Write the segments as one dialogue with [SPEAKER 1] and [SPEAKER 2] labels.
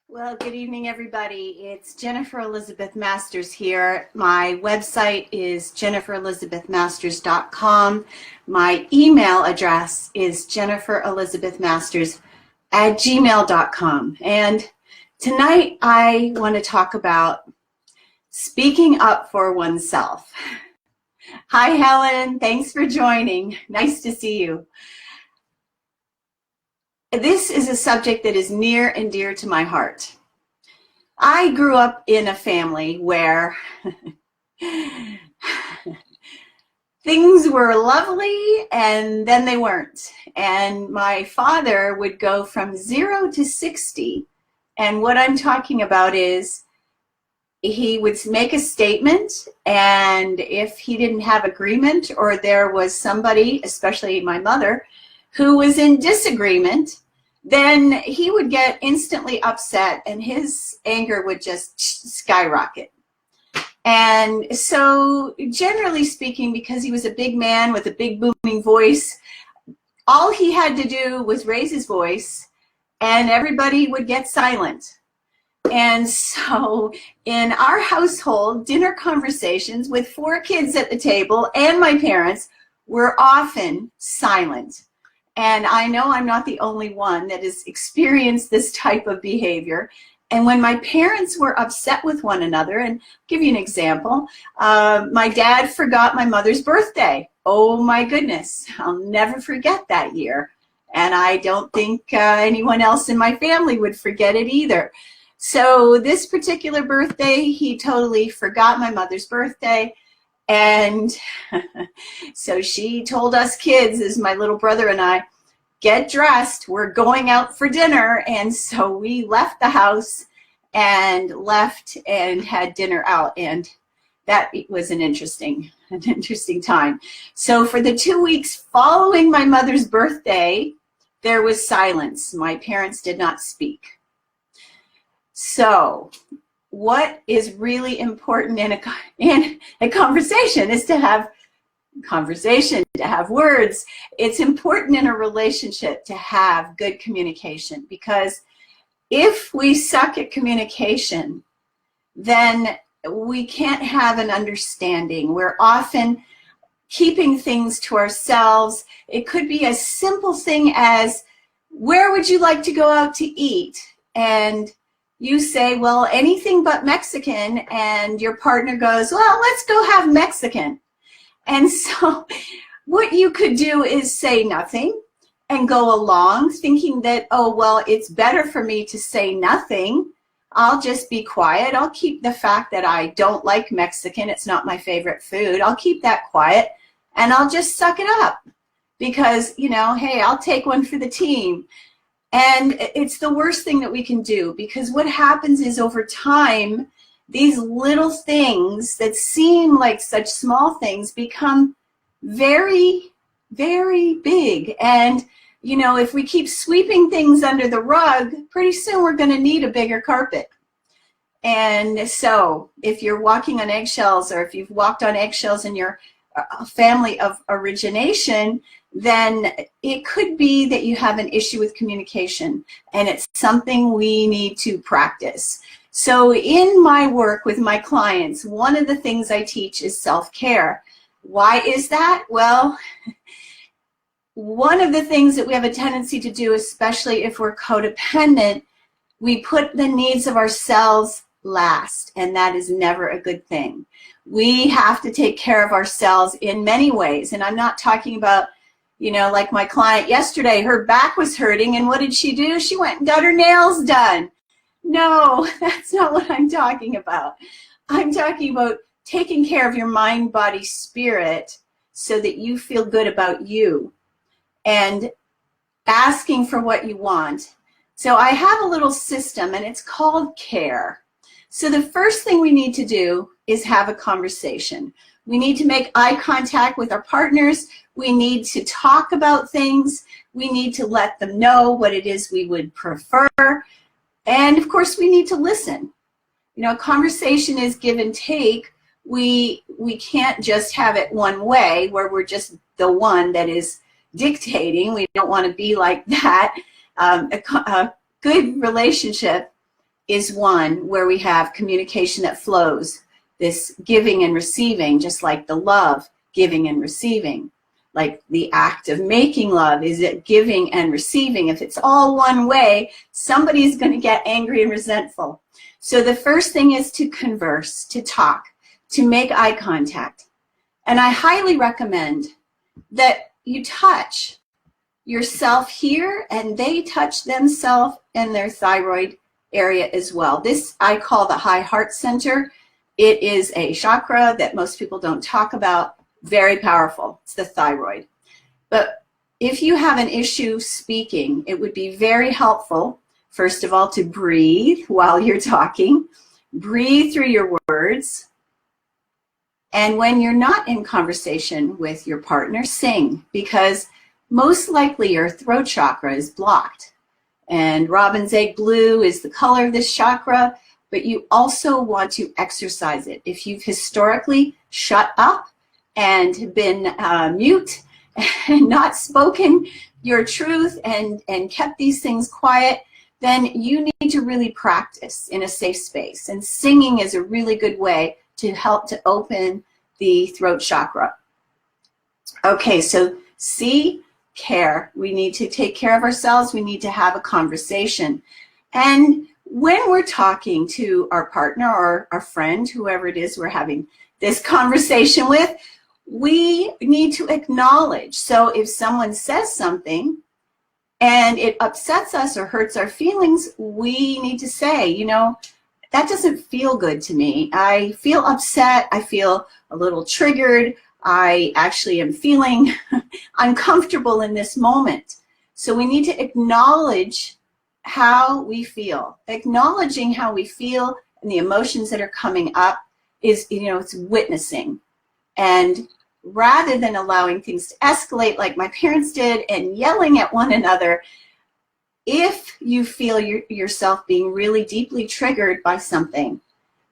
[SPEAKER 1] Well, good evening, everybody. It's Jennifer Elizabeth Masters here. My website is jenniferelizabethmasters.com. My email address is jenniferelizabethmasters@gmail.com. And tonight I want to talk about speaking up for oneself. Hi, Helen. Thanks for joining. Nice to see you. This is a subject that is near and dear to my heart. I grew up in a family where things were lovely and then they weren't. And my father would go from 0 to 60. And what I'm talking about is he would make a statement, and if he didn't have agreement or there was somebody, especially my mother, who was in disagreement, then he would get instantly upset and his anger would just skyrocket. And so generally speaking, because he was a big man with a big booming voice, all he had to do was raise his voice and everybody would get silent. And so in our household, dinner conversations with 4 kids at the table and my parents were often silent. And I know I'm not the only one that has experienced this type of behavior. And when my parents were upset with one another, and I'll give you an example, my dad forgot my mother's birthday. Oh my goodness, I'll never forget that year. And I don't think anyone else in my family would forget it either. So this particular birthday, he totally forgot my mother's birthday. And so she told us kids, as my little brother and I, get dressed, we're going out for dinner. And so we left the house and left and had dinner out. And that was an interesting time. So for the 2 weeks following my mother's birthday, there was silence. My parents did not speak. So what is really important in a conversation is to have conversation, to have words. It's important in a relationship to have good communication, because if we suck at communication, then we can't have an understanding. We're often keeping things to ourselves. It could be a simple thing as, where would you like to go out to eat? And you say, well, anything but Mexican, and your partner goes, well, let's go have Mexican. And so what you could do is say nothing and go along thinking that, oh, well, it's better for me to say nothing. I'll just be quiet. I'll keep the fact that I don't like Mexican. It's not my favorite food. I'll keep that quiet and I'll just suck it up because, you know, hey, I'll take one for the team. And it's the worst thing that we can do, because what happens is over time, these little things that seem like such small things become very, very big. And, you know, if we keep sweeping things under the rug, pretty soon we're going to need a bigger carpet. And so if you're walking on eggshells, or if you've walked on eggshells in your family of origination, then it could be that you have an issue with communication, and it's something we need to practice. So in my work with my clients, one of the things I teach is self-care. Why is that? Well, one of the things that we have a tendency to do, especially if we're codependent, we put the needs of ourselves last, and that is never a good thing. We have to take care of ourselves in many ways, and I'm not talking about, you know, like my client yesterday, her back was hurting, and what did she do? She went and got her nails done. No, that's not what I'm talking about. I'm talking about taking care of your mind, body, spirit so that you feel good about you and asking for what you want. So I have a little system, and it's called CARE. So the first thing we need to do is have a conversation. We need to make eye contact with our partners. We need to talk about things. We need to let them know what it is we would prefer. And of course, we need to listen. You know, a conversation is give and take. We can't just have it one way where we're just the one that is dictating. We don't want to be like that. A good relationship is one where we have communication that flows, this giving and receiving, just like the love, giving and receiving. Like the act of making love, is it giving and receiving? If it's all one way, somebody's going to get angry and resentful. So the first thing is to converse, to talk, to make eye contact. And I highly recommend that you touch yourself here and they touch themselves and their thyroid area as well. This I call the high heart center. It is a chakra that most people don't talk about. Very powerful. It's the thyroid. But if you have an issue speaking, it would be very helpful, first of all, to breathe while you're talking. Breathe through your words. And when you're not in conversation with your partner, sing, because most likely your throat chakra is blocked. And robin's egg blue is the color of this chakra, but you also want to exercise it. If you've historically shut up and been mute and not spoken your truth and kept these things quiet, then you need to really practice in a safe space. And singing is a really good way to help to open the throat chakra. Okay, so C, care. We need to take care of ourselves. We need to have a conversation. And when we're talking to our partner or our friend, whoever it is we're having this conversation with, we need to acknowledge. So if someone says something and it upsets us or hurts our feelings, we need to say, you know, that doesn't feel good to me. I feel upset. I feel a little triggered. I actually am feeling uncomfortable in this moment. So we need to acknowledge how we feel. Acknowledging how we feel and the emotions that are coming up is, you know, it's witnessing. And rather than allowing things to escalate like my parents did and yelling at one another, if you feel yourself being really deeply triggered by something,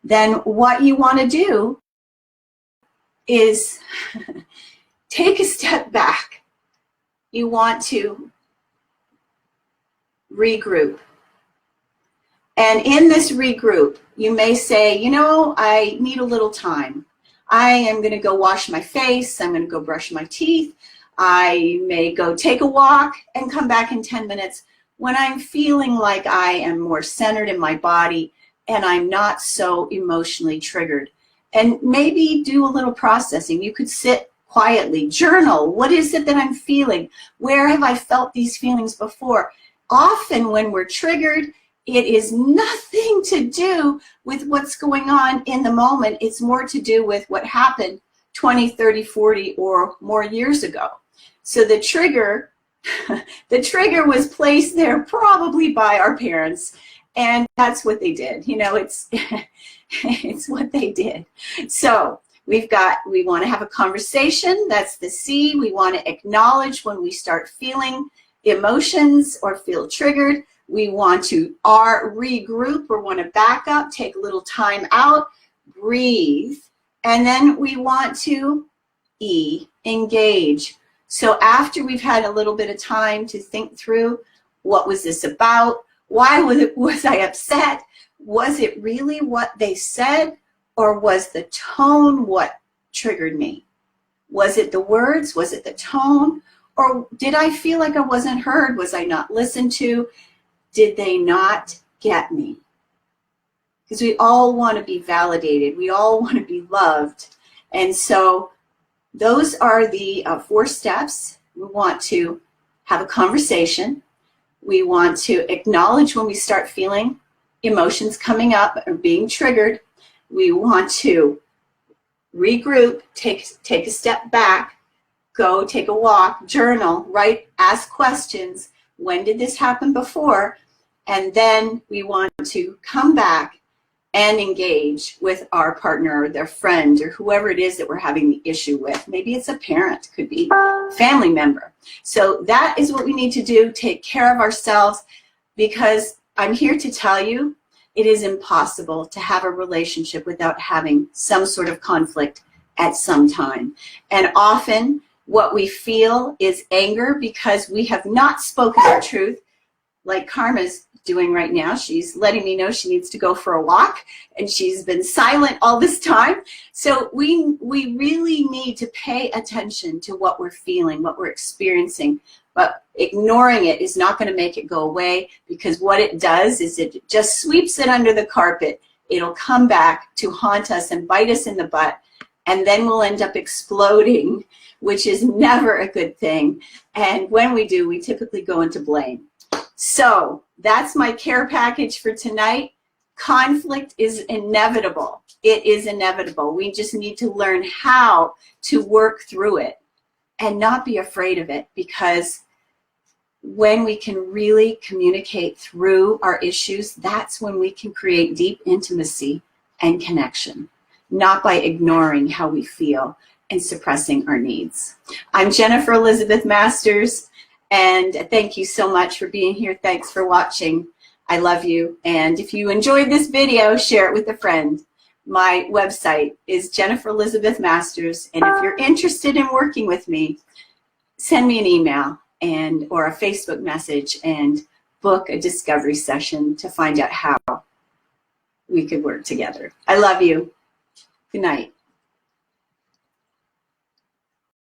[SPEAKER 1] then what you want to do is take a step back. You want to regroup. And in this regroup, you may say, you know, I need a little time. I am going to go wash my face. I'm going to go brush my teeth. I may go take a walk and come back in 10 minutes when I'm feeling like I am more centered in my body and I'm not so emotionally triggered. And maybe do a little processing. You could sit quietly, journal. What is it that I'm feeling? Where have I felt these feelings before? Often when we're triggered, it is nothing to do with what's going on in the moment. It's more to do with what happened 20, 30, 40 or more years ago. So the trigger was placed there probably by our parents, and that's what they did. You know, it's it's what they did. So we want to have a conversation. That's the C. We want to acknowledge when we start feeling emotions or feel triggered. We want to regroup or want to back up, take a little time out, breathe, and then we want to E, engage. So after we've had a little bit of time to think through, what was this about? Why was I upset? Was it really what they said, or was the tone what triggered me? Was it the words? Was it the tone? Or did I feel like I wasn't heard? Was I not listened to? Did they not get me? Because we all want to be validated. We all want to be loved. And so those are the 4 steps. We want to have a conversation. We want to acknowledge when we start feeling emotions coming up or being triggered. We want to regroup, take a step back, go take a walk, journal, write, ask questions. When did this happen before? And then we want to come back and engage with our partner or their friend or whoever it is that we're having the issue with. Maybe it's a parent, could be a family member. So that is what we need to do, take care of ourselves, because I'm here to tell you it is impossible to have a relationship without having some sort of conflict at some time. And often what we feel is anger because we have not spoken our truth, like Karma's doing right now. She's letting me know she needs to go for a walk, and she's been silent all this time. So we really need to pay attention to what we're feeling, what we're experiencing, but ignoring it is not going to make it go away, because what it does is it just sweeps it under the carpet. It'll come back to haunt us and bite us in the butt, and then we'll end up exploding, which is never a good thing. And when we do, we typically go into blame. So that's my care package for tonight. Conflict is inevitable. It is inevitable. We just need to learn how to work through it and not be afraid of it, because when we can really communicate through our issues, that's when we can create deep intimacy and connection, not by ignoring how we feel and suppressing our needs. I'm Jennifer Elizabeth Masters, and thank you so much for being here. Thanks for watching. I love you. And if you enjoyed this video, share it with a friend. My website is Jennifer Elizabeth Masters, and if you're interested in working with me, send me an email or a Facebook message and book a discovery session to find out how we could work together. I love you. Good night.